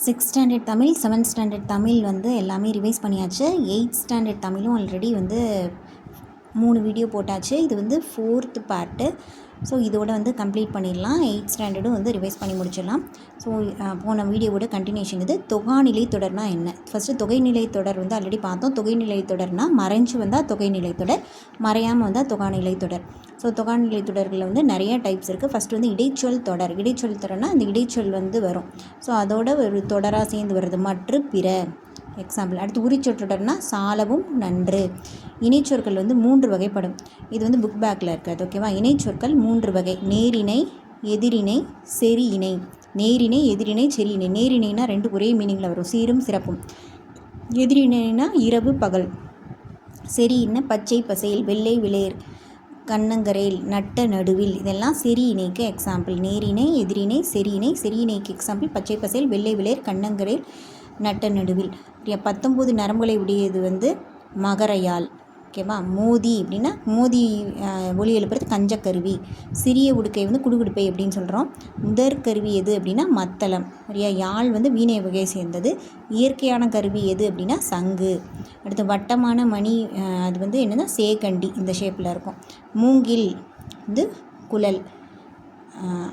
6th standard Tamil, 7th standard Tamil வந்து எல்லாமே revise பண்ணியாச்சு. 8th ஸ்டாண்டர்ட் தமிழும் ஆல்ரெடி வந்து 3 வீடியோ போட்டாச்சு. இது வந்து 4th பார்ட்டு. ஸோ இதோட வந்து கம்ப்ளீட் பண்ணிடலாம். 8th ஸ்டாண்டர்டும் வந்து ரிவைஸ் பண்ணி முடிச்சிடலாம். ஸோ போன வீடியோவோட கண்டினியூஷன் இது. தொகாநிலை தொடர்னா என்ன? ஃபஸ்ட்டு தொகைநிலை தொடர் வந்து ஆல்ரெடி பார்த்தோம். தொகைநிலை தொடர்னா மறைஞ்சு வந்தால் தொகைநிலை தொடர், மறையாமல் வந்தால் தொகாநிலை தொடர். ஸோ தொகாநிலை தொடர்களில் வந்து நிறைய டைப்ஸ் இருக்குது. ஃபஸ்ட்டு வந்து இடைச்சொல் தொடர். இடைச்சொல் தொடர்னா அந்த இடைச்சொல் வந்து வரும். ஸோ அதோட ஒரு தொடராக சேர்ந்து வருது. மற்ற பிற எக்ஸாம்பிள். அடுத்து உரிச்சொற்றொடர்னா சாலவும் நன்று. இணைச்சொற்கள் வந்து 3 வகைப்படும். இது வந்து புக் பேக்கில் இருக்காது, ஓகேவா? இணைச்சொற்கள் 3 வகை. நேரிணை, எதிரிணை, செரி இணை. நேரிணை, எதிரிணை, செரி இணை. நேரிணைனா 2 ஒரே மீனிங்கில் வரும், சீரும் சிறப்பும். எதிரிணைனா இரவு பகல். செரி இணை பச்சை பசையில், வெள்ளை விளையர், கண்ணங்கரேல், நட்ட நடுவில். இதெல்லாம் செரி இணைக்கு எக்ஸாம்பிள். நேரிணை, எதிரிணை, செரி இணை. செரி இணைக்கு எக்ஸாம்பிள் பச்சை பசையில், வெள்ளை விளையர், கண்ணங்கரேல், நட்ட நடுவில். 19 நரம்புகளை உடையது வந்து மகரையால், ஓகேவா? மோதி அப்படின்னா மோதி ஒலி எழுப்புறது கஞ்சக்கருவி. சிறிய உடுக்கை வந்து குடுகுடுப்பை அப்படின்னு சொல்கிறோம். முதற்கருவி எது அப்படின்னா மத்தளம். சரியா? யாழ் வந்து வீணை வகையை சேர்ந்தது. இயற்கையான கருவி எது அப்படின்னா சங்கு. அடுத்து வட்டமான மணி, அது வந்து என்னென்னா சேகண்டி, இந்த ஷேப்பில் இருக்கும். மூங்கில் வந்து குழல்.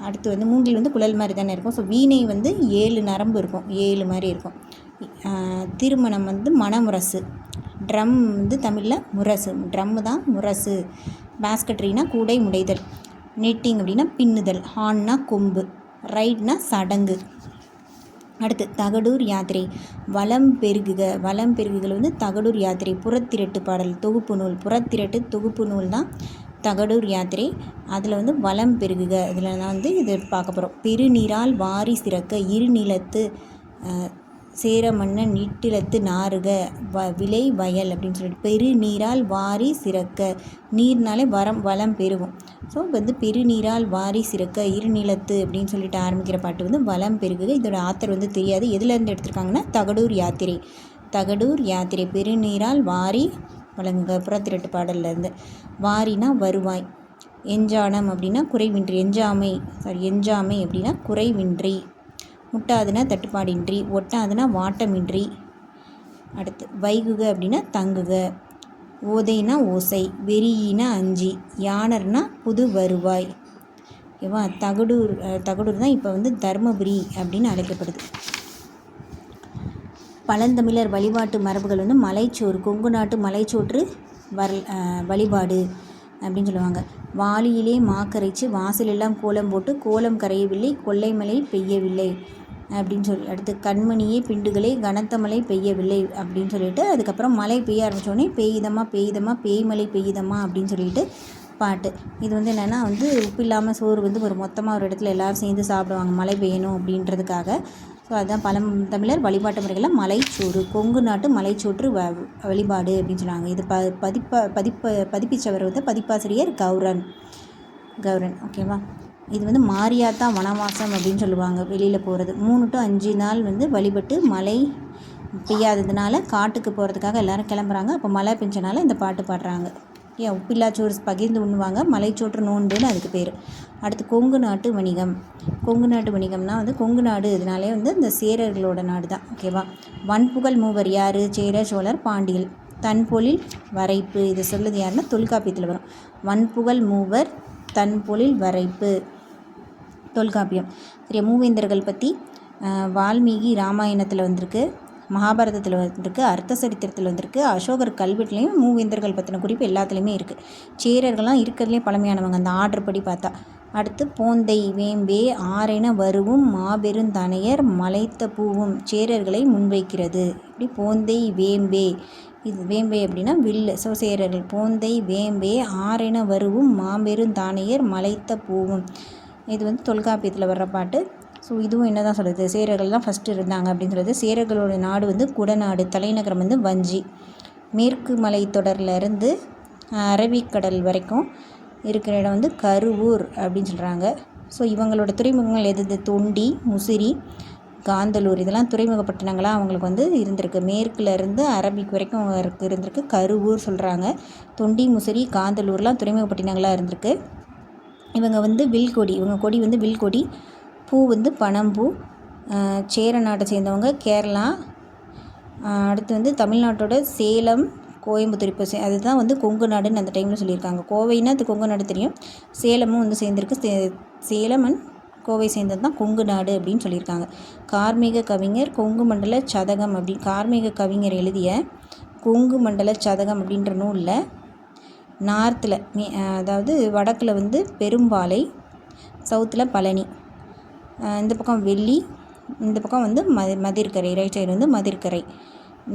அடுத்து வந்து மூங்கில் வந்து குழல் மாதிரி தானே இருக்கும். ஸோ வீணை வந்து 7 நரம்பு இருக்கும், 7 மாதிரி இருக்கும். திருமணம் வந்து மணமுரசு. ட்ரம் வந்து தமிழில் முரசு, ட்ரம்மு தான் முரசு. பேஸ்கட்ரினா கூடை முடைதல். நெட்டிங் அப்படின்னா பின்னுதல். ஹான்னா கொம்பு. ரைட்னா சடங்கு. அடுத்து தகடூர் யாத்திரை. வளம் பெருகுக. வளம் பெருகுகள் வந்து தகடூர் யாத்திரை. புறத்திரட்டு பாடல் தொகுப்பு நூல். புறத்திரட்டு தொகுப்பு நூல் தான் தகடூர் யாத்திரை. அதில் வந்து வளம் பெருகுக, இதில் நான் வந்து இது பார்க்க போகிறோம். பெருநீரால் வாரி சிறக்க. இருநிலத்து சேரமன்ன நீட்டிலத்து நாறுக விளை வயல் அப்படின்னு சொல்லிட்டு பெருநீரால் வாரி சிறக்க. நீர்னாலே வளம் பெருகும். ஸோ வந்து பெருநீரால் வாரி சிறக்க இருநிலத்து அப்படின்னு சொல்லிட்டு ஆரம்பிக்கிற பாட்டு வந்து வளம் பெருகுக. இதோட ஆத்தர் வந்து தெரியாது. எதுலேருந்து எடுத்திருக்காங்கன்னா தகடூர் யாத்திரை. தகடூர் யாத்திரை. பெருநீரால் வாரி வழங்குக புறத்திரட்டு பாடல்லேருந்து. வாரினா வருவாய். எஞ்சானம் அப்படின்னா குறைவின்றி. எஞ்சாமை அப்படின்னா குறைவின்றி. முட்டாதுன்னா தட்டுப்பாடின்றி. ஒட்டாதுன்னா வாட்டமின்றி. அடுத்து வைகுக அப்படின்னா தங்குக. ஓதைனா ஓசை. வெறியினா அஞ்சி. யானர்னா புது வருவாய், ஓகேவா? தகடூர் தான் இப்போ வந்து தருமபுரி அப்படின்னு அழைக்கப்படுது. பழந்தமிழர் வழிபாட்டு மரபுகள் வந்து மலைச்சோறு. கொங்கு நாட்டு மலைச்சோற்று வழிபாடு அப்படின்னு சொல்லுவாங்க. வாளியிலே மாக்கரைச்சு வாசலெல்லாம் கோலம் போட்டு கோலம் கரையவில்லை கொல்லைமலை பெய்யவில்லை அப்படின்னு சொல்லி. அடுத்து கண்மணியே பிண்டுகளே கனத்த மழை பெய்யவில்லை அப்படின்னு சொல்லிட்டு அதுக்கப்புறம் மழை பெய்ய ஆரம்பித்தோடனே பெய்யுதம்மா பேய்மலை பெய்யுதம்மா அப்படின்னு சொல்லிட்டு பாட்டு. இது வந்து என்னென்னா வந்து உப்பு இல்லாமல் சோறு வந்து ஒரு மொத்தமாக ஒரு இடத்துல எல்லோரும் சேர்ந்து சாப்பிடுவாங்க மழை பெய்யணும் அப்படின்றதுக்காக. ஸோ அதுதான் பழந்தமிழர் வழிபாட்டு முறைகளில் மலைச்சோறு. கொங்கு நாட்டு மலைச்சோற்று வழிபாடு அப்படின்னு சொன்னாங்க. இது பதிப்பிச்சவர் வந்து பதிப்பாசிரியர் கௌரன், ஓகேவா? இது வந்து மாரியாத்தா வனவாசம் அப்படின்னு சொல்லுவாங்க. வெளியில் போகிறது 3 to 5 நாள் வந்து வழிபட்டு மழை பெய்யாததுனால காட்டுக்கு போகிறதுக்காக எல்லோரும் கிளம்புறாங்க. அப்போ மழை பெஞ்சனால இந்த பாட்டு பாடுறாங்க. ஏன் உப்பில்லாச்சோறு பகிர்ந்து உண்ணுவாங்க. மலைச்சோற்று நோன்புன்னு அதுக்கு பேர். அடுத்து கொங்கு நாட்டு வணிகம். கொங்கு நாட்டு வணிகம்னா வந்து கொங்கு நாடு, இதனாலே வந்து இந்த சேரர்களோட நாடு தான், ஓகேவா? வன்புகழ் மூவர் யார்? சேர, சோழர், பாண்டியல். தன்பொழில் வரைப்பு. இது சொல்லுது யாருன்னா தொல்காப்பியத்தில் வரும். வன்புகழ் மூவர் தன்பொழில் வரைப்பு, தொல்காப்பியம். சரி, மூவேந்தர்கள் பற்றி வால்மீகி ராமாயணத்தில் வந்திருக்கு, மகாபாரதத்தில் வந்திருக்கு, அர்த்த சரித்திரத்தில் வந்திருக்கு, அசோகர் கல்வெட்டுலேயும் மூவேந்தர்கள் பற்றின குறிப்பு எல்லாத்துலேயுமே இருக்குது. சேரர்கள்லாம் இருக்கிறதுலே பழமையானவங்க அந்த ஆர்டர் படி பார்த்தா. அடுத்து போந்தை வேம்பே ஆரென வருவும் மாபெருந்தனையர் மலைத்த பூவும் சேரர்களை முன்வைக்கிறது. இப்படி போந்தை வேம்பே. இது வேம்பே அப்படின்னா வில்லு. ஸோ சேரர்கள். போந்தை வேம்பே ஆரென வருவும் மாபெருந்தானையர் மலைத்த பூவும். இது வந்து தொல்காப்பியத்தில் வர்ற பாட்டு. ஸோ இதுவும் என்ன தான் சொல்லுது? சேரர்கள் தான் ஃபஸ்ட்டு இருந்தாங்க அப்படின்னு சொல்லுது. சேரர்களோட நாடு வந்து குடநாடு. தலைநகரம் வந்து வஞ்சி. மேற்கு மலை தொடர்லேருந்து அரபிக்கடல் வரைக்கும் இருக்கிற இடம் வந்து கருவூர் அப்படின்னு சொல்கிறாங்க. ஸோ இவங்களோட துறைமுகங்கள் எது? தொண்டி, முசிறி, காந்தலூர். இதெல்லாம் துறைமுகப்பட்டினங்களாக அவங்களுக்கு வந்து இருந்திருக்கு. மேற்குலேருந்து அரபிக் வரைக்கும் இருந்திருக்கு. கருவூர் சொல்கிறாங்க. தொண்டி, முசிறி, காந்தலூர்லாம் துறைமுகப்பட்டினங்களாக இருந்திருக்கு. இவங்க வந்து வில்கொடி. இவங்க கொடி வந்து வில்கொடி. பூ வந்து பனம்பூ. சேர நாட்டை சேர்ந்தவங்க கேரளா. அடுத்து வந்து தமிழ்நாட்டோட சேலம், கோயம்புத்தூர். இப்போ அதுதான் வந்து கொங்கு நாடுன்னு அந்த டைமில் சொல்லியிருக்காங்க. கோவைன்னா அது கொங்கு நாடு தெரியும், சேலமும் வந்து சேர்ந்துருக்கு. சேலம் அண்ட் கோவை சேர்ந்தது தான் கொங்கு நாடு அப்படின்னு சொல்லியிருக்காங்க. கார்மேக கவிஞர் கொங்கு மண்டல சதகம் கார்மேக கவிஞர் எழுதிய கொங்கு மண்டல சதகம் அப்படின்ற நூலில் நார்த்தில் அதாவது வடக்கில் வந்து பெரும்பாலை, சவுத்தில் பழனி, இந்த பக்கம் வெள்ளி, இந்த பக்கம் வந்து மதிர்கரை, ரைட் சைடு வந்து மதிர்கரை.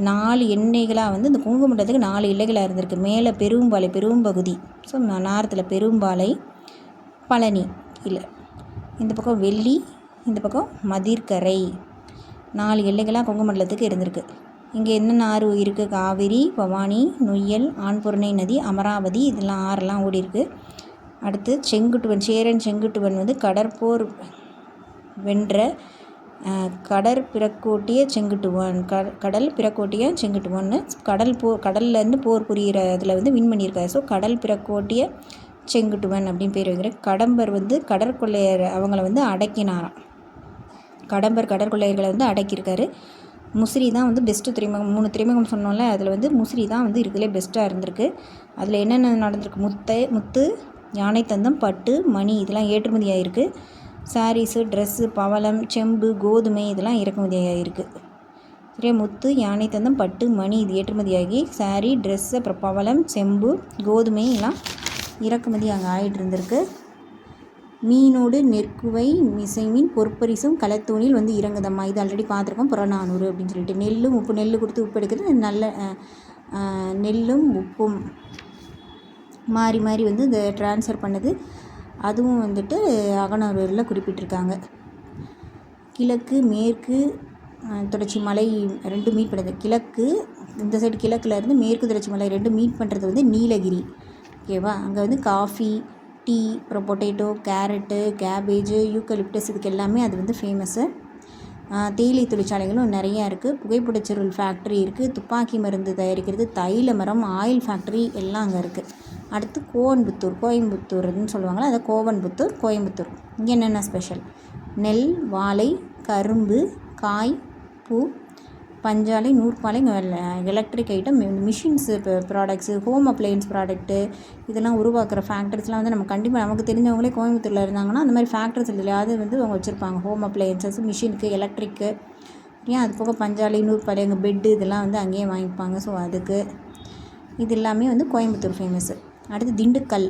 4 எண்ணெய்களாக வந்து இந்த கொங்கு மண்டலத்துக்கு 4 எல்லைகளாக இருந்திருக்கு. மேலே பெரும்பாலை பெரும்பகுதி, ஸோ நார்த்தில் பெரும்பாலை, பழனி இல்லை, இந்த பக்கம் வெள்ளி, இந்த பக்கம் மதிர்கரை. 4 எல்லைகளாக கொங்கு மண்டலத்துக்கு இருந்திருக்கு. இங்கே என்னென்ன ஆறு இருக்குது? காவிரி, பவானி, நொய்யல், ஆண்பொருணை நதி, அமராவதி, இதெல்லாம் ஆறெல்லாம் ஓடி இருக்குது. அடுத்து செங்குட்டுவன், சேரன் செங்குட்டுவன் வந்து கடற்போர் வென்ற கடற்பிறக்கோட்டிய செங்குட்டுவன், கடல் பிறக்கோட்டிய செங்குட்டுவன்னு கடல்லேருந்து போர் புரிகிற இதில் வந்து வின் பண்ணியிருக்காரு. ஸோ கடல் பிறக்கோட்டிய செங்குட்டுவன் அப்படின்னு பேர் வைக்கிறேன். கடம்பர் வந்து கடற்கொள்ளையர் அவங்கள வந்து அடக்கினாராம். கடம்பர் கடற்கொள்ளையர்களை வந்து அடக்கியிருக்காரு. முசிறி தான் வந்து பெஸ்ட்டு துறைமுகம். 3 துறைமுகம் சொன்னோம்ல, அதில் வந்து முசிறி தான் வந்து இருக்கிறதுலே பெஸ்ட்டாக இருந்திருக்கு. அதில் என்னென்ன நடந்திருக்கு? முத்து, யானை தந்தம், பட்டு, மணி இதெல்லாம் ஏற்றுமதி ஆகிருக்கு. சாரீஸு, ட்ரெஸ்ஸு, பவளம், செம்பு, கோதுமை இதெல்லாம் இறக்குமதி ஆகிருக்கு. சரியா? முத்து, யானை தந்தம், பட்டு, மணி இது ஏற்றுமதியாகி சாரீ, ட்ரெஸ்ஸு, அப்புறம் பவளம், செம்பு, கோதுமை எல்லாம் இறக்குமதி அங்கே ஆகிட்டு இருந்திருக்கு. மீனோடு நெற்குவை மிசைமீன் பொற்பரிசும் களத்தூணில் வந்து இறங்குதம்மா. இது ஆல்ரெடி பார்த்துருக்கோம், புறநானூறு அப்படின்னு சொல்லிட்டு. நெல்லும் உப்பு, நெல் கொடுத்து உப்பு எடுக்கிறது நல்ல நெல்லும் உப்பும் மாறி மாறி வந்து இந்த ட்ரான்ஸ்ஃபர் பண்ணது, அதுவும் வந்துட்டு அகநானூரில் குறிப்பிட்டிருக்காங்க. கிழக்கு மேற்கு தொடர்ச்சி மலை 2 மீட் பண்ணுறது. கிழக்கு இந்த சைடு கிழக்கில் இருந்து மேற்கு தொடர்ச்சி மலை 2 மீட் பண்ணுறது வந்து நீலகிரி. ஓகேவா? அங்கே வந்து காஃபி, டீ, அப்புறம் பொட்டேட்டோ, கேரட்டு, கேபேஜு, யூக்கலிப்டஸ் இதுக்கு எல்லாமே அது வந்து ஃபேமஸ்ஸு. தேயிலை தொழிற்சாலைகளும் நிறையா இருக்குது. புகைப்படச்சொருள் ஃபேக்ட்ரி இருக்குது. துப்பாக்கி மருந்து தயாரிக்கிறது, தைல மரம், ஆயில் ஃபேக்ட்ரி எல்லாம் அங்கே இருக்குது. அடுத்து கோயம்புத்தூர்னு சொல்லுவாங்களா, அதை கோயம்புத்தூர். இங்கே என்னென்ன ஸ்பெஷல்? நெல், வாழை, கரும்பு, காய், பூ, பஞ்சாலை, நூற்பாலை, electric item, machines, products, home appliance product இதெல்லாம் உருவாக்குற ஃபேக்ட்ரிஸ்லாம் வந்து நம்ம கண்டிப்பாக நமக்கு தெரிஞ்சவங்களே கோயம்புத்தூரில் இருந்தாங்கன்னா அந்த மாதிரி ஃபேக்ட்ரிஸ் எதுலையாவது வந்து அவங்க வச்சுருப்பாங்க. ஹோம் அப்ளையன்சஸ், மிஷினுக்கு, எலக்ட்ரிக்கு, அது போக பஞ்சாலை, நூற்பாலை, அங்கே பெட்டு இதெல்லாம் வந்து அங்கேயே வாங்கிப்பாங்க. ஸோ அதுக்கு இது எல்லாமே வந்து கோயம்புத்தூர் ஃபேமஸ்ஸு. அடுத்து திண்டுக்கல்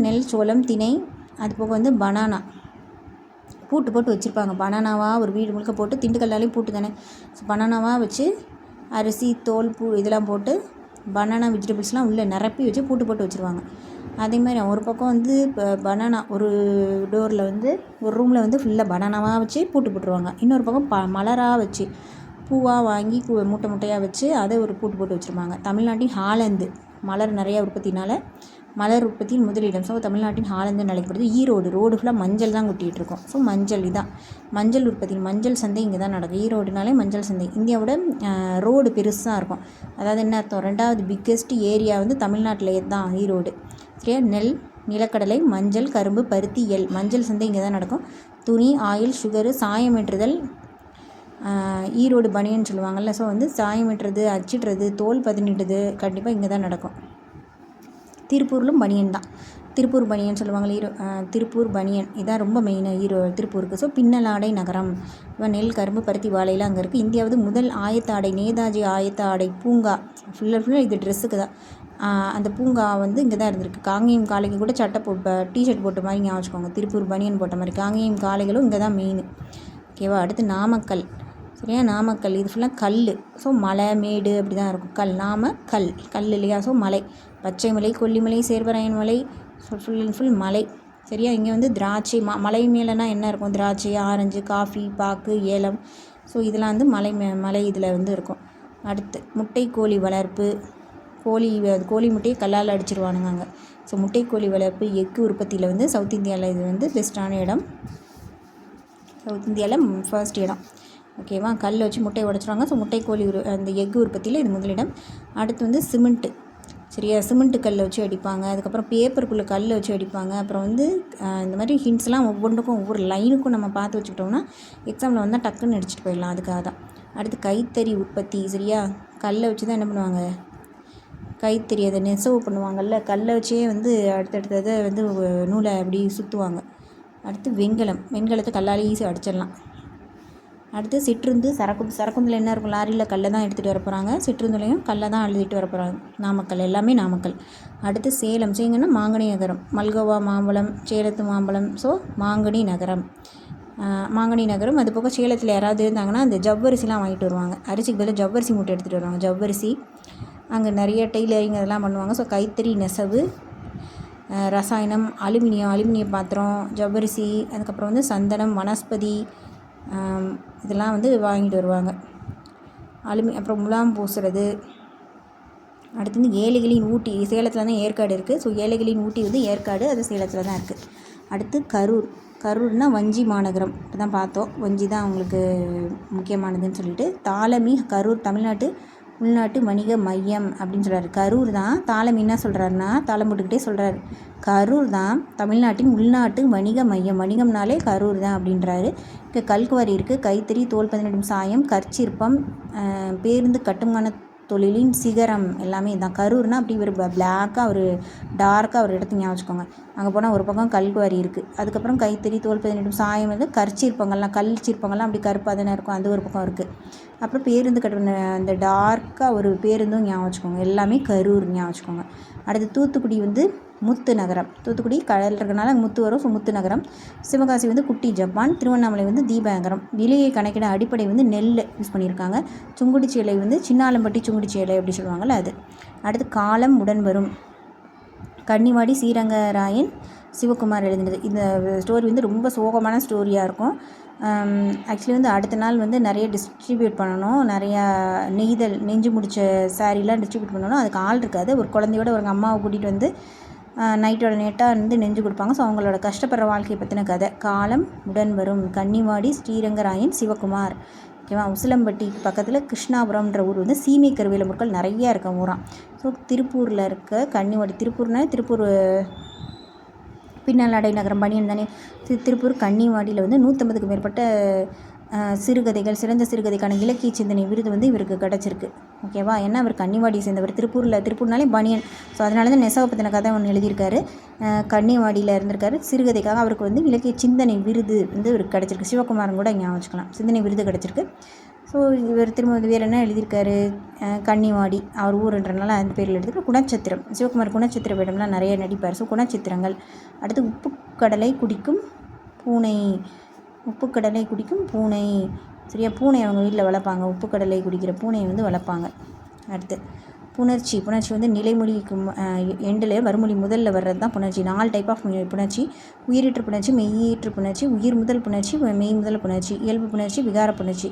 நெல், சோளம், திணை, அது போக வந்து பனானா பூட்டு போட்டு வச்சுருப்பாங்க. பனானாவாக ஒரு வீடு முழுக்க போட்டு, திண்டுக்கல்லாலேயும் பூட்டு தானே, ஸோ பனானாவாக வச்சு அரிசி, தோல், பூ இதெல்லாம் போட்டு பனானா வெஜிடபிள்ஸ்லாம் உள்ளே நிரப்பி வச்சு பூட்டு போட்டு வச்சுருவாங்க. அதே மாதிரி ஒரு பக்கம் வந்து இப்போ பனானா ஒரு டோரில் வந்து ஒரு ரூமில் வந்து ஃபுல்லாக பனானாவாக வச்சு பூட்டு போட்டுருவாங்க. இன்னொரு பக்கம் மலராக வச்சு பூவாக வாங்கி மூட்டை மூட்டையாக வச்சு அதை ஒரு பூட்டு போட்டு வச்சுருப்பாங்க. தமிழ்நாட்டின் ஹாலந்து மலர் நிறையா உற்பத்தினால மலர் உற்பத்தியின் முதலிடம். ஸோ தமிழ்நாட்டின் ஹாலந்துன்னு அழைக்கப்படுது. ரோடு ஃபுல்லாக மஞ்சள் தான் கொட்டிகிட்டு இருக்கோம். ஸோ மஞ்சள் இதான் மஞ்சள் உற்பத்தி. மஞ்சள் சந்தை இங்கே தான் நடக்கும். ஈரோடுனாலே மஞ்சள் சந்தை. இந்தியாவோட ரோடு பெருசாக இருக்கும். அதாவது என்ன அர்த்தம்? 2வது பிக்கெஸ்ட் ஏரியா வந்து தமிழ்நாட்டில் தான் ஈரோடு. சரியா? நெல், நிலக்கடலை, மஞ்சள், கரும்பு, பருத்தி, எள் மஞ்சள் சந்தை இங்கே தான் நடக்கும். துணி, ஆயில், சுகரு, சாயமேற்றுதல், ஈரோடு பனியன்னு சொல்லுவாங்கள்ல, ஸோ வந்து சாயமேற்றுறது, அச்சிடுறது, தோல் பதனிடுறது கண்டிப்பாக இங்கே தான் நடக்கும். திருப்பூரிலும் பனியன் தான். திருப்பூர் பனியன் சொல்லுவாங்க. திருப்பூர் பனியன் இதான் ரொம்ப மெயினாக திருப்பூருக்கு. ஸோ பின்னலாடை நகரம். நெல், கரும்பு, பருத்தி, வாழைலாம் அங்கே இருக்குது. இந்தியாவது முதல் ஆயத்த ஆடை நேதாஜி ஆயத்த ஆடை பூங்கா ஃபுல்லாக இது ட்ரெஸ்ஸுக்கு தான். அந்த பூங்கா வந்து இங்கே தான் இருந்திருக்கு. காங்கேயம் காளைக்கு கூட டிஷர்ட் போட்ட மாதிரி ஞாபகம் வச்சுக்கோங்க. திருப்பூர் பனியன் போட்ட மாதிரி காங்கேயம் காளைகளும் இங்கே தான் மெயின். ஓகேவா? அடுத்து நாமக்கல். சரியா? நாமக்கல் இது ஃபுல்லாக கல். ஸோ மலை, மேடு அப்படி தான் இருக்கும். கல் இல்லையா? ஸோ மலை, பச்சை மலை, கொல்லிமலை, சேர்வராயன் மலை, ஃபுல் அண்ட் ஃபுல் மலை. சரியா? இங்கே வந்து திராட்சை மலை மேலேனா என்ன இருக்கும்? திராட்சை, ஆரஞ்சு, காஃபி, பாக்கு, ஏலம். ஸோ இதெல்லாம் வந்து மலை இதில் வந்து இருக்கும். அடுத்து முட்டை கோழி வளர்ப்பு. கோழி முட்டையை கல்லால் அடிச்சிருவானுங்க அங்கே. ஸோ முட்டை கோழி வளர்ப்பு, எக்கு உற்பத்தியில் வந்து சவுத் இந்தியாவில் இது வந்து பெஸ்ட்டான இடம். சவுத் இந்தியாவில் ஃபர்ஸ்ட் இடம். ஓகேவா? கல் வச்சு முட்டையை உடச்சிருவாங்க. ஸோ முட்டை கோழி அந்த எக்கு உற்பத்தியில் இது முதலிடம். அடுத்து வந்து சிமெண்ட்டு. சரியா? சிமெண்ட்டு கல்லை வச்சு அடிப்பாங்க, அதுக்கப்புறம் பேப்பருக்குள்ளே கல்லை வச்சு அடிப்பாங்க. அப்புறம் வந்து இந்த மாதிரி ஹிண்ட்ஸ்லாம் ஒவ்வொன்றுக்கும் ஒவ்வொரு லைனுக்கும் நம்ம பார்த்து வச்சுக்கிட்டோம்னா எக்ஸாமில் வந்தால் டக்குன்னு அடிச்சுட்டு போயிடலாம். அதுக்காக தான். அடுத்து கைத்தறி உற்பத்தி. சரியா? கல்லை வச்சு தான் என்ன பண்ணுவாங்க, கைத்தறி அதை நெசவு பண்ணுவாங்கள்ல, கல்லை வச்சே வந்து அடுத்தடுத்ததை வந்து நூலை அப்படி சுற்றுவாங்க. அடுத்து வெண்கலத்தை கல்லால் ஈஸியாக அடிச்சிடலாம். அடுத்து சிற்றுந்து. சரக்குந்தில் என்ன இருக்கும், லாரியில் கல்லை தான் எடுத்துகிட்டு வர போகிறாங்க, சிற்றுந்துலையும் கல்லை தான் எழுதிட்டு வர போகிறாங்க. நாமக்கல், எல்லாமே நாமக்கல். அடுத்து சேலம். சேங்கன்னா மாங்கனி நகரம், மல்கோவா மாம்பழம், சேலத்து மாம்பழம். ஸோ மாங்கனி நகரம். மாங்கனி நகரம். அது போக சேலத்தில் யாராவது இருந்தாங்கன்னா அந்த ஜவ்வரிசிலாம் வாங்கிட்டு வருவாங்க. அரிசிக்கு பதிலாக ஜவ்வரிசி மூட்டை எடுத்துகிட்டு வருவாங்க. ஜவ்வரிசி. அங்கே நிறைய டெய்லரிங் அதெல்லாம் பண்ணுவாங்க. ஸோ கைத்தறி, நெசவு, ரசாயனம், அலுமினியம் பாத்திரம், ஜவ்வரிசி, அதுக்கப்புறம் வந்து சந்தனம், வனஸ்பதி, இதெல்லாம் வந்து வாங்கிட்டு வருவாங்க. அப்புறம் முலாம் பூசுறது. அடுத்து வந்து ஏழைகளின் ஊட்டி. சேலத்தில் தான் ஏற்காடு இருக்குது. ஸோ ஏழைகளின் ஊட்டி வந்து ஏற்காடு, அது சேலத்தில் தான் இருக்குது. அடுத்து கரூர்னால் வஞ்சி மாநகரம். இப்போ தான் பார்த்தோம், வஞ்சி தான் அவங்களுக்கு முக்கியமானதுன்னு சொல்லிட்டு. தாளமி. கரூர் தமிழ்நாட்டு உள்நாட்டு வணிக மையம் அப்படின்னு சொல்கிறாரு. கரூர் தான். தாளமி என்ன சொல்கிறாருன்னா, தாளம் போட்டுக்கிட்டே சொல்கிறாரு, கரூர் தான் தமிழ்நாட்டின் உள்நாட்டு வணிக மையம். வணிகம்னாலே கரூர் தான் அப்படின்றாரு. இங்கே கல்குவாரி இருக்குது, கைத்தறி, தோல் பதனிடும் சாயம், கற்சிற்பம், பேருந்து கட்டுமான தொழிலின் சிகரம், எல்லாமே இதுதான். கரூர்னால் அப்படி ஒரு பிளாக்காக ஒரு டார்க்காக ஒரு இடத்த ஞாபகம் வச்சுக்கோங்க. அங்கே போனால் ஒரு பக்கம் கல்குவாரி இருக்குது, அதுக்கப்புறம் கைத்தறி, தோல் பதனிடும் சாயம் வந்து கற்சிற்பங்கள்லாம், கல் சிற்பங்கள்லாம் அப்படி கருப்பாக தானே இருக்கும், அது ஒரு பக்கம் இருக்குது. அப்புறம் பேருந்து கட்டுமான அந்த டார்க்காக ஒரு பேருந்தும் ஞாபகம் வச்சுக்கோங்க. எல்லாமே கரூர் ஞாபகம் வச்சுக்கோங்க. அடுத்து தூத்துக்குடி வந்து முத்து நகரம். தூத்துக்குடி கடல் இருக்கிறனால முத்து வரும். ஸோ முத்து நகரம். சிவகாசி வந்து குட்டி ஜப்பான். திருவண்ணாமலை வந்து தீபநகரம். விலையை கணக்கிட அடிப்படை வந்து நெல் யூஸ் பண்ணியிருக்காங்க. சுங்குடிச்சேலை வந்து சின்னாலம்பட்டி சுங்குடிச்சேலை அப்படி சொல்லுவாங்கள்ல, அது. அடுத்து காலம் உடன் வரும். கன்னிவாடி ஸ்ரீரங்கராயன் சிவகுமார் எழுதினது. இந்த ஸ்டோரி வந்து ரொம்ப சோகமான ஸ்டோரியாக இருக்கும். ஆக்சுவலி வந்து அடுத்த நாள் வந்து நிறைய டிஸ்ட்ரிபியூட் பண்ணணும், நிறையா நெஞ்சு முடித்த சாரீலாம் டிஸ்ட்ரிபியூட் பண்ணணும். அதுக்கு ஆள் இருக்காது. ஒரு குழந்தையோட ஒரு அம்மாவை கூட்டிகிட்டு வந்து நைட்டோட நேட்டாக வந்து நெஞ்சு கொடுப்பாங்க. ஸோ அவங்களோட கஷ்டப்படுற வாழ்க்கையை பற்றின கதை. காலம் உடன் வரும். கன்னிவாடி ஸ்ரீரங்கராயன் சிவகுமார். ஓகேவா? உசிலம்பட்டிக்கு பக்கத்தில் கிருஷ்ணாபுரம்ன்ற ஊர் வந்து சீமை கருவேல முற்கள் நிறையா இருக்க ஊராம். ஸோ திருப்பூரில் இருக்க கன்னிவாடி. திருப்பூர் பின்னால் அடை நகரம் பனியன் தானே. திருப்பூர் கன்னிவாடியில் வந்து 150க்கும் மேற்பட்ட சிறுகதைகள், சிறந்த சிறுகதைக்கான இலக்கிய சிந்தனை விருது வந்து இவருக்கு கிடச்சிருக்கு. ஓகேவா? ஏன்னா அவர் கன்னிவாடியை சேர்ந்தவர். திருப்பூர்னாலே பனியன். ஸோ அதனால தான் நெசவை பற்றின கதை ஒன்று எழுதியிருக்காரு. கன்னிவாடியில் இருந்திருக்காரு. சிறுகதைக்காக அவருக்கு வந்து இலக்கிய சிந்தனை விருது வந்து இவருக்கு கிடச்சிருக்கு. சிவகுமாரன் கூட ஞாபகம் வச்சுக்கலாம். சிந்தனை விருது கிடச்சிருக்கு. ஸோ இவர் திரும்ப வேறு என்ன எழுதியிருக்காரு, கன்னிவாடி அவர் ஊருன்றனால அந்த பேரில் எழுதியிருக்காரு. குணச்சித்திரம். சிவகுமார் குணச்சித்திர வேடம்லாம் நிறைய நடிப்பார். ஸோ குணச்சித்திரங்கள். அடுத்து உப்புக்கடலை குடிக்கும் பூனை. சரியா? பூனை அவங்க வீட்டில் வளர்ப்பாங்க. உப்புக்கடலை குடிக்கிற பூனையை வந்து வளர்ப்பாங்க. அடுத்து புணர்ச்சி வந்து நிலைமொழிக்கு எண்டில் வருமொழி முதல்ல வர்றது தான் புணர்ச்சி. 4 டைப் ஆஃப் புணர்ச்சி. உயிரீற்று புணர்ச்சி, மெய்யீற்று புணர்ச்சி, உயிர் முதல் புணர்ச்சி, மெய் முதல் புணர்ச்சி, இயல்பு புணர்ச்சி, விகார புணர்ச்சி.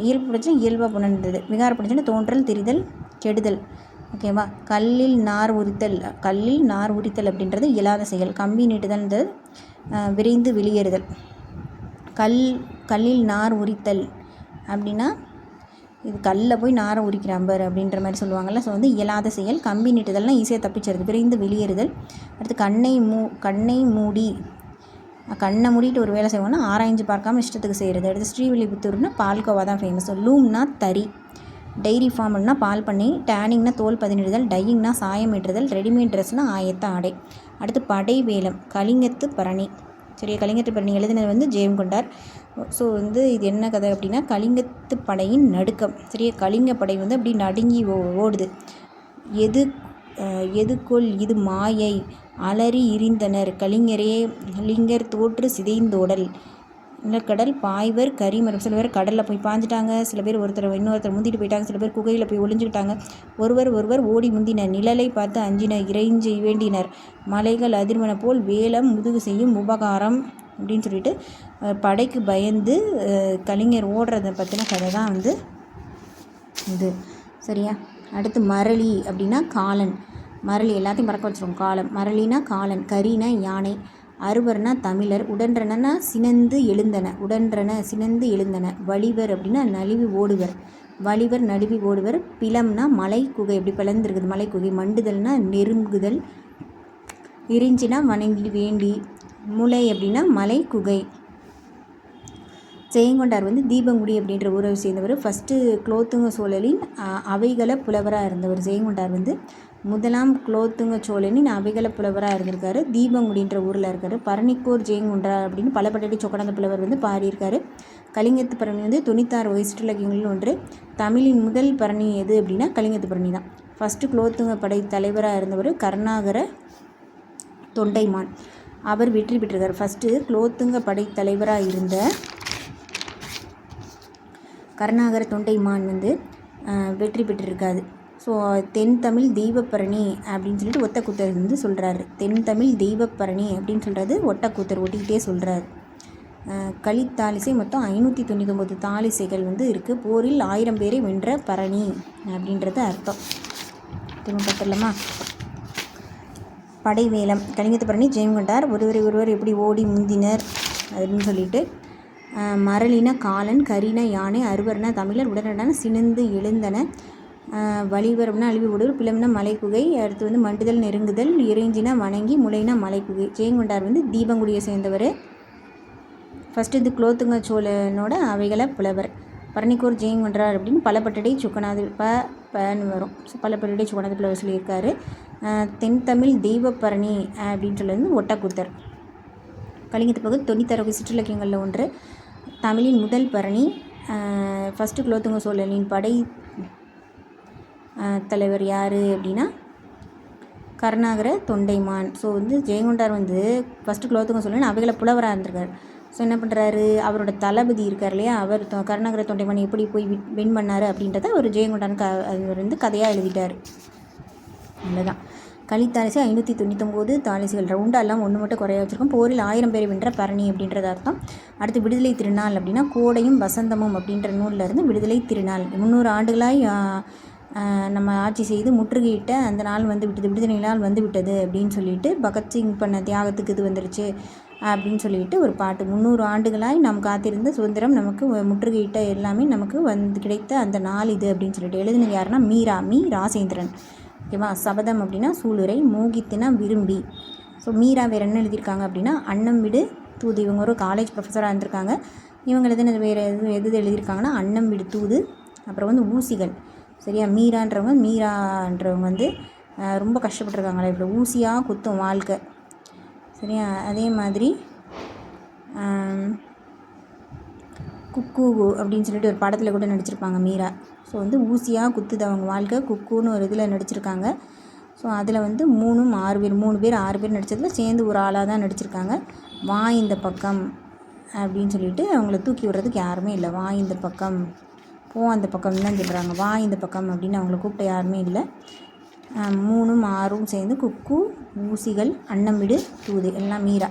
இயல்பு புணர்ச்சி இயல்பாக புணர்ந்தது. விகார புணர்ச்சினா தோன்றல், தெரிதல், கெடுதல். ஓகேவா? கல்லில் நார் உரித்தல் அப்படின்றது இயலாத செயல். கம்பி நீட்டுதல்ன்றது விரைந்து வெளியேறுதல். கல்லில் நார் உரித்தல் அப்படின்னா இது கல்லில் போய் நாரை உரிக்கிறாம்பர் அப்படின்ற மாதிரி சொல்லுவாங்கள்ல. ஸோ வந்து இயலாத செயல். கம்பி நீட்டுதல்னால் ஈஸியாக தப்பிச்சிருது, விரைந்து வெளியேறுதல். அடுத்து கண்ணை மூடிட்டு ஒரு வேலை செய்வோம்னா ஆராய்ஞ்சு பார்க்காம இஷ்டத்துக்கு செய்கிறது. அடுத்து ஸ்ரீவில்லிபுத்தூர்னா பால்கோவா தான் ஃபேமஸ். லூம்னா தறி. டைரி ஃபார்ம்னா பால் பண்ணை. டேனிங்னா தோல் பதனிடுதல். டையிங்னா சாயம் ஏற்றுதல். ரெடிமேட் ட்ரெஸ்னால் ஆயத்த ஆடை. அடுத்து படை வேலம். கலிங்கத்து பரணி. சரியா? கலிங்கத்து பரணி எழுதினது வந்து ஜெயம் கொண்டார். ஸோ வந்து இது என்ன கதை அப்படின்னா, கலிங்கத்து படையின் நடுக்கம். சரியா? கலிங்க படை வந்து அப்படி நடுங்கி ஓடுது. எதுகொல் இது மாயை அலறி இரிந்தனர் கலிங்கரே லிங்கர் தோற்று சிதைந்தோடல். நிலக்கடல் பாய்வர் கரிமரம். சில பேர் கடலில் போய் பாஞ்சிட்டாங்க, சில பேர் இன்னொருத்தர் முந்திட்டு போயிட்டாங்க, சில பேர் குகையில் போய் ஒளிஞ்சுக்கிட்டாங்க. ஒருவர் ஓடி முந்தினர். நிழலை பார்த்து அஞ்சினர், இறைஞ்சி வேண்டினர். மலைகள் அதிர்வன போல் வேலம் முதுகு செய்யும் உபகாரம் அப்படின்னு சொல்லிட்டு படைக்கு பயந்து கலிங்கர் ஓடுறதை பற்றின கதை தான் வந்து இது. சரியா? அடுத்து மரளி அப்படின்னா காலன். மரளி எல்லாத்தையும் மறக்க வச்சுருவோம். காலம். மரளினா காலன். கரினா யானை. அறுவர்னா தமிழர். உடன்றன சினந்து எழுந்தன. வலிவர் அப்படின்னா நலிவு ஓடுவர். வலிவர் நடுவி ஓடுவர். பிலம்னா மலை குகை, எப்படி பிளந்துருக்குது மலை குகை. மண்டுதல்னா நெருங்குதல். இறைஞ்சினா வணங்கி வேண்டி. முலை அப்படின்னா மலை குகை. ஜெயங்கொண்டார் வந்து தீபங்குடி அப்படின்ற ஊரை சேர்ந்தவர். ஃபஸ்ட்டு குலோத்துங்க சோழனின் அவைகள புலவராக இருந்தவர். ஜெயங்கொண்டார் வந்து முதலாம் குலோத்துங்க சோழனின் அவைகள புலவராக இருந்திருக்காரு. தீபங்குடின்ற ஊரில் இருக்கார். பரணிக்கோர் ஜெயங்கொண்டார் அப்படின்னு பலபட்டடி சொக்கநாத புலவர் வந்து பாடியிருக்காரு. கலிங்கத்து பரணி வந்து 96 வகை சிற்றிலக்கியங்களில் ஒன்று. தமிழின் முதல் பரணி எது அப்படின்னா கலிங்கத்து பரணி தான். ஃபஸ்ட்டு குலோத்துங்க படை தலைவராக இருந்தவர் கருணாகர தொண்டைமான். அவர் வெற்றி பெற்றிருக்கார். ஃபஸ்ட்டு குலோத்துங்க படை தலைவராக இருந்த கருணாகர தொண்டைமான் வந்து வெற்றி பெற்றிருக்காது. ஸோ தென் தமிழ் தெய்வப்பரணி அப்படின்னு சொல்லிட்டு ஒட்டக்கூத்தர் வந்து சொல்கிறாரு. தென் தமிழ் தெய்வப்பரணி அப்படின்னு சொல்கிறது ஒட்டக்கூத்தர் ஒட்டிக்கிட்டே சொல்கிறார். கலித்தாலிசை மொத்தம் 599 தாலிசைகள் வந்து இருக்குது. போரில் 1000 பேரை வென்ற பரணி அப்படின்றது அர்த்தம். திரும்ப பார்த்துடலாமா? படைவேலம். கலிங்கத்து பரணி ஜெயங்கொண்டார் ஒருவர் எப்படி ஓடி முந்தினர் அப்படின்னு சொல்லிட்டு. மரளின காலன், கரின யானை, அறுவர்னா தமிழர், உடனடான சினந்து எழுந்தன, வலிவரம்னா அழிவு ஓடுவர், பிளம்னா மலைக்குகை, அடுத்து வந்து மண்டுதல் நெருங்குதல், இறைஞ்சினா வணங்கி, முளைனா மலைக்குகை. ஜெயங்கொண்டார் வந்து தீபங்குடியை சேர்ந்தவர். ஃபஸ்ட்டு இது குலோத்துங்க சோழனோட அவைகள புலவர். பரணிக்கோர் ஜெயங்கொண்டார் அப்படின்னு பலபட்டடை சொக்கநாத பன்னு வரும். ஸோ பலபட்டடை சொக்கநாத புலவர் சொல்லியிருக்காரு. தென்தமிழ் தெய்வப்பரணி அப்படின்னு சொல்லுறது ஒட்டக்கூத்தர். கலிங்கத்து பகுதி 96 வகை சிற்றிலக்கியங்களில் ஒன்று. தமிழின் முதல் பரணி. ஃபஸ்ட்டு குலோத்துங்க சோழனின் படை தலைவர் யார் அப்படின்னா கருணாகர தொண்டைமான். ஸோ வந்து ஜெயங்கொண்டார் வந்து ஃபஸ்ட்டு குலோத்துங்க சோழன் அவைகள புலவராக இருந்திருக்கார். ஸோ என்ன பண்ணுறாரு, அவரோட தளபதி இருக்கார் இல்லையா, அவர் கருணாகர தொண்டைமான் எப்படி போய் வின் பண்ணார் அப்படின்றத அவர் ஜெயங்கொண்டானுக்கு அவர் வந்து கதையாக எழுதிட்டார். அவ்வளோதான். கலித்தாலிசை 599 தாலிசைகள். ரவுண்டாலாம் ஒன்று மட்டும் குறைய வச்சுருக்கோம். போரில் 1000 பேரை வென்ற பரணி அப்படின்றது அர்த்தம். அடுத்து விடுதலை திருநாள் அப்படின்னா கோடையும் வசந்தமும் அப்படின்ற நூலில் இருந்து விடுதலை திருநாள். 300 ஆண்டுகளாய் நம்ம ஆட்சி செய்து முற்றுகையிட்ட அந்த நாள் வந்து விட்டது, விடுதலை நாள் வந்து விட்டது அப்படின்னு சொல்லிட்டு பகத்சிங் பண்ண தியாகத்துக்கு இது வந்துருச்சு அப்படின்னு சொல்லிட்டு ஒரு பாட்டு. 300 ஆண்டுகளாய் நாம் காத்திருந்த சுதந்திரம் நமக்கு முற்றுகையிட்ட எல்லாமே நமக்கு வந்து கிடைத்த அந்த நாள் இது அப்படின்னு சொல்லிட்டு எழுதினது யாருன்னா மீ ராசேந்திரன். ஓகேவா? சபதம் அப்படின்னா சூளுரை. மோகித்துனா விரும்பி. ஸோ மீரா வேறு என்ன எழுதியிருக்காங்க அப்படின்னா அன்னம் விடு தூது. இவங்க ஒரு காலேஜ் ப்ரொஃபஸராக இருந்திருக்காங்க. இவங்க எழுதினது வேறு எது எழுதியிருக்காங்கன்னா அன்னம் விடு தூது. அப்புறம் வந்து ஊசிகள். சரியா? மீரான்றவங்க வந்து ரொம்ப கஷ்டப்பட்டுருக்காங்களே, இப்படி ஊசியாக குத்தும் வாழ்க்கை. சரியா? அதே மாதிரி குக்கு அப்படின்னு சொல்லிட்டு ஒரு படத்தில் கூட நடிச்சிருப்பாங்க மீரா. ஸோ வந்து ஊசியாக குத்துது அவங்க வாழ்க்கை, குக்குன்னு ஒரு இதில் நடிச்சிருக்காங்க. ஸோ அதில் வந்து 3 பேர் 6 பேர் நடித்ததில் சேர்ந்து ஒரு ஆளாக தான் நடிச்சிருக்காங்க. வா இந்த பக்கம் அப்படின்னு சொல்லிட்டு அவங்கள தூக்கி விடுறதுக்கு யாருமே இல்லை. வா இந்த பக்கம், போ அந்த பக்கம் தான் சொல்கிறாங்க. வா இந்த பக்கம் அப்படின்னு அவங்கள கூப்பிட்ட யாருமே இல்லை. 3 6 சேர்ந்து குக்கு, ஊசிகள், அன்னம் விடு தூது எல்லாம் மீரா.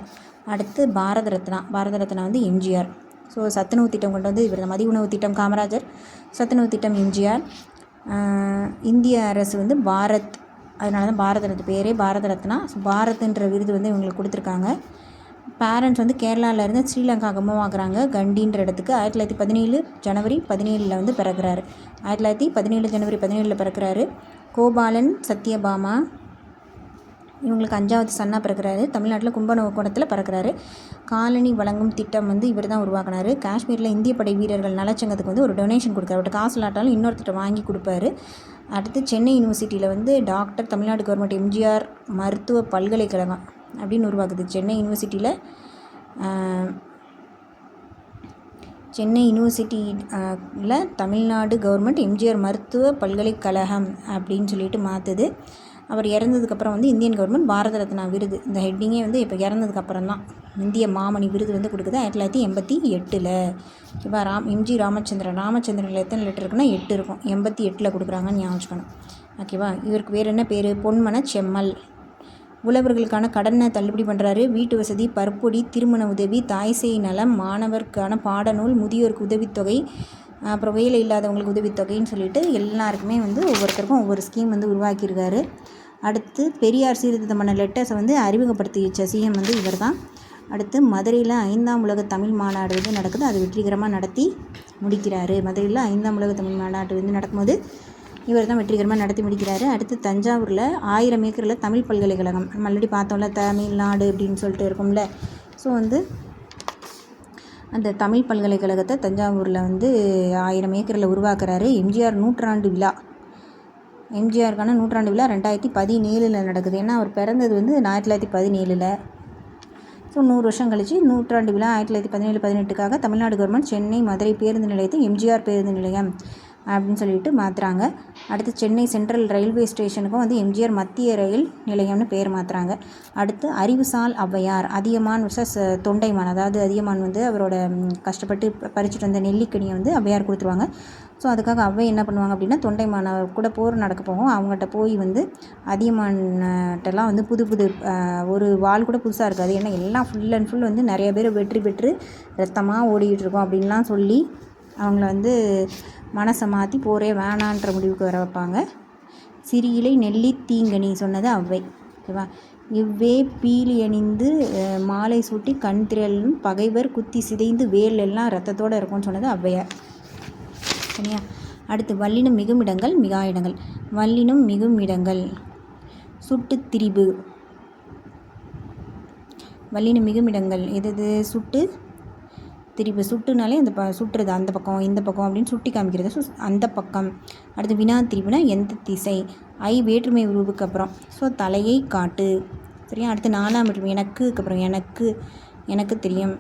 அடுத்து பாரத ரத்னா வந்து எம்ஜிஆர். ஸோ சத்துணவு திட்டம் கொண்டு வந்து இவர். மதிய உணவு திட்டம் காமராஜர், சத்துணவு திட்டம் எம்ஜிஆர். இந்திய அரசு வந்து பாரத், அதனால தான் பாரத ரத்னா பேரே பாரத ரத்னா. ஸோ பாரத்ன்ற விருது வந்து இவங்களுக்கு கொடுத்துருக்காங்க. பேரண்ட்ஸ் வந்து கேரளாவிலேருந்து ஸ்ரீலங்கா கம்மமாக்குறாங்க கண்டின்ற இடத்துக்கு. 1917 ஜனவரி 17 வந்து பிறக்கிறாரு. 1917 ஜனவரி 17 பிறக்கிறாரு. கோபாலன் சத்யபாமா இவங்களுக்கு 5வது சன்னாக பிறக்கிறாரு. தமிழ்நாட்டில் கும்பகோணத்தில் பிறக்கிறாரு. காலனி வழங்கும் திட்டம் வந்து இவர் தான் உருவாக்கினார். காஷ்மீரில் இந்திய படை வீரர்கள் நலச்சங்கத்துக்கு வந்து ஒரு டொனேஷன் கொடுக்குறாரு. அவர்கிட்ட காசு இல்லாட்டாலும் இன்னொருத்திட்ட வாங்கி கொடுப்பாரு. அடுத்து சென்னை யூனிவர்சிட்டியில் வந்து டாக்டர் தமிழ்நாடு கவர்மெண்ட் எம்ஜிஆர் மருத்துவ பல்கலைக்கழகம் அப்படின்னு உருவாக்குது. சென்னை யூனிவர்சிட்டியில் தமிழ்நாடு கவர்மெண்ட் எம்ஜிஆர் மருத்துவ பல்கலைக்கழகம் அப்படின்னு சொல்லிட்டு மாற்றுது. அவர் இறந்ததுக்கப்புறம் வந்து இந்தியன் கவர்மெண்ட் பாரத ரத்னா விருது, இந்த ஹெட்டிங்கே வந்து இப்போ இறந்ததுக்கப்புறம் தான் இந்திய மாமணி விருது வந்து கொடுக்குது 1988. ஓகேவா? எம்ஜி ராமச்சந்திரனில் எத்தனை லெட்டர் இருக்குன்னா 8 இருக்கும். 88 கொடுக்குறாங்கன்னு ஞாபகம் வச்சுக்கணும். ஓகேவா? இவருக்கு வேறு என்ன பேர்? பொன்மன செம்மல். உழவர்களுக்கான கடனை தள்ளுபடி பண்ணுறாரு. வீட்டு வசதி, பருப்பொடி, திருமண உதவி, தாய்சேய் நலம், மாணவருக்கான பாடநூல், முதியோருக்கு உதவித்தொகை, அப்புறம் வேலை இல்லாதவங்களுக்கு உதவித்தொகைன்னு சொல்லிட்டு எல்லாருக்குமே வந்து ஒவ்வொருத்தருக்கும் ஒவ்வொரு ஸ்கீம் வந்து உருவாக்கியிருக்காரு. அடுத்து பெரியார் சீர்திருத்தம் பண்ண லெட்டர்ஸை வந்து அறிமுகப்படுத்தி வச்ச சிஎம் வந்து இவர் தான். அடுத்து மதுரையில் 5ஆம் உலக தமிழ் மாநாடு வந்து நடக்குது, அது வெற்றிகரமாக நடத்தி முடிக்கிறாரு. மதுரையில் 5ஆம் உலக தமிழ் மாநாடு வந்து நடக்கும்போது இவர் தான் வெற்றிகரமாக நடத்தி முடிக்கிறாரு. அடுத்து தஞ்சாவூரில் 1000 ஏக்கரில் தமிழ் பல்கலைக்கழகம், நம்ம ஆல்ரெடி பார்த்தோம்ல தமிழ்நாடு அப்படின்னு சொல்லிட்டு இருக்கும்ல. ஸோ வந்து அந்த தமிழ் பல்கலைக்கழகத்தை தஞ்சாவூரில் வந்து 1000 ஏக்கரில் உருவாக்குறாரு. எம்ஜிஆர் நூற்றாண்டு விழா, எம்ஜிஆருக்கான நூற்றாண்டு விழா 2017 நடக்குது. ஏன்னா அவர் பிறந்தது வந்து 1917. ஸோ 100 வருஷம் கழிச்சு நூற்றாண்டு விழா 1917-18க்காக தமிழ்நாடு கவர்மெண்ட் சென்னை மதுரை பேருந்து நிலையத்தை எம்ஜிஆர் பேருந்து நிலையம் அப்படின்னு சொல்லிட்டு மாற்றுறாங்க. அடுத்து சென்னை சென்ட்ரல் ரயில்வே ஸ்டேஷனுக்கும் வந்து எம்ஜிஆர் மத்திய ரயில் நிலையம்னு பேர் மாற்றுறாங்க. அடுத்து அறிவுசால் ஔவையார், அதியமான் விசஸ் தொண்டைமான், அதாவது அதியமான் வந்து அவரோட கஷ்டப்பட்டு பறிச்சுட்டு வந்த நெல்லிக்கனியை வந்து ஔவையார் கொடுத்துருவாங்க. ஸோ அதுக்காக ஔவை என்ன பண்ணுவாங்க அப்படின்னா தொண்டைமான் கூட போர் நடக்க போகும், அவங்ககிட்ட போய் வந்து அதியமான்கிட்டலாம் வந்து புது ஒரு வாள் கூட புதுசாக இருக்காது, ஏன்னா எல்லாம் ஃபுல் அண்ட் ஃபுல் வந்து நிறைய பேர் வெற்றி பெற்று ரத்தமாக ஓடிக்கிட்டு இருக்கோம் அப்படின்லாம் சொல்லி அவங்கள வந்து மனசை மாற்றி போரே வேணான்ற முடிவுக்கு வர வைப்பாங்க. சிறியிலை நெல்லி தீங்கனி சொன்னது ஔவை. ஓகேவா. இவ்வே பீலி அணிந்து மாலை சூட்டி கண் திரளும் பகைவர் குத்தி சிதைந்து வேல் எல்லாம் ரத்தத்தோடு இருக்கும்னு சொன்னது ஔவையார். சரியா. அடுத்து வல்லினம் மிகும் இடங்கள் மிகா இடங்கள். வல்லினம் மிகும் இடங்கள் சுட்டு திரிபு. வல்லினம் மிகும் இடங்கள் எது? சுட்டு திரிபு. சுட்டுனாலே அந்த சுட்டுறது அந்த பக்கம் இந்த பக்கம் அப்படின்னு சுட்டி காமிக்கிறது. ஸோ அந்த பக்கம். அடுத்து வினா திரிபுனா எந்த திசை. வேற்றுமை உருவுக்கு அப்புறம் ஸோ தலையை காட்டு. சரியா. அடுத்து 4ஆம் வேற்றுமை எனக்குக்கு அப்புறம் எனக்கு தெரியும்.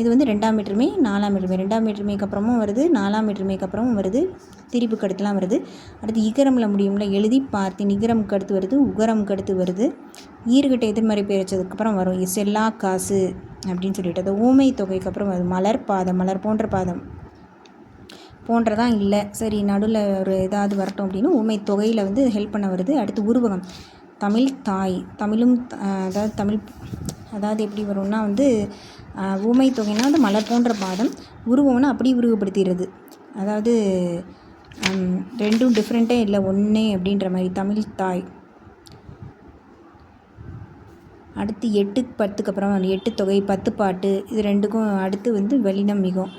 இது வந்து 2ஆம் வேற்றுமை 4ஆம் வேற்றுமை. 2ஆம் வேற்றுமைக்கு அப்புறமும் வருது, 4ஆம் வேற்றுமைக்கு அப்புறமும் வருது, திரிபுக்கு அடுத்துலாம் வருது. அடுத்து இகரமில் முடியும்ல, எழுதி பார்த்தேன், இகரமுக்கு அடுத்து வருது, உகரமுக்கு அடுத்து வருது, ஈறுகிட்ட எதிர்மறை பேர் வச்சதுக்கப்புறம் வரும் செல்லா காசு அப்படின்னு சொல்லிட்டு. அது ஊமை தொகைக்கு அப்புறம் வருது மலர் பாதம், மலர் போன்ற பாதம் போன்றதான் இல்லை. சரி, நடுவில் ஒரு ஏதாவது வரட்டும் அப்படின்னு ஊமை தொகையில் வந்து ஹெல்ப் பண்ண வருது. அடுத்து உருவகம் தமிழ் தாய், தமிழும் அதாவது எப்படி வரும்னா வந்து ஊமை தொகைனா வந்து மலர் போன்ற பாதம், உருவம்னா அப்படி உருவப்படுத்திடுறது, அதாவது ரெண்டும் டிஃப்ரெண்ட்டே இல்லை ஒன்றே அப்படின்ற மாதிரி தமிழ் தாய். அடுத்து 8 10க்கு அப்புறம் 8 தொகை 10 பாட்டு, இது ரெண்டுக்கும் அடுத்து வந்து வல்லினம் மிகும்.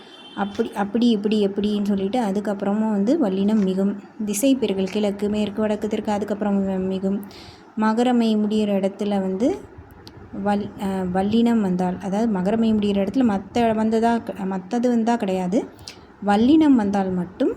அப்படி இப்படி எப்படின்னு சொல்லிட்டு அதுக்கப்புறமும் வந்து வல்லினம் மிகும். திசை பெயர்கள் கிழக்கு மேற்கு வடக்கு தெற்கு, அதுக்கப்புறம் மிகும். மகரமை முடிகிற இடத்துல வந்து வல்லினம் வந்தால், அதாவது மகரமை முடிகிற இடத்துல மற்றது வந்தால் கிடையாது, வல்லினம் வந்தால் மட்டும்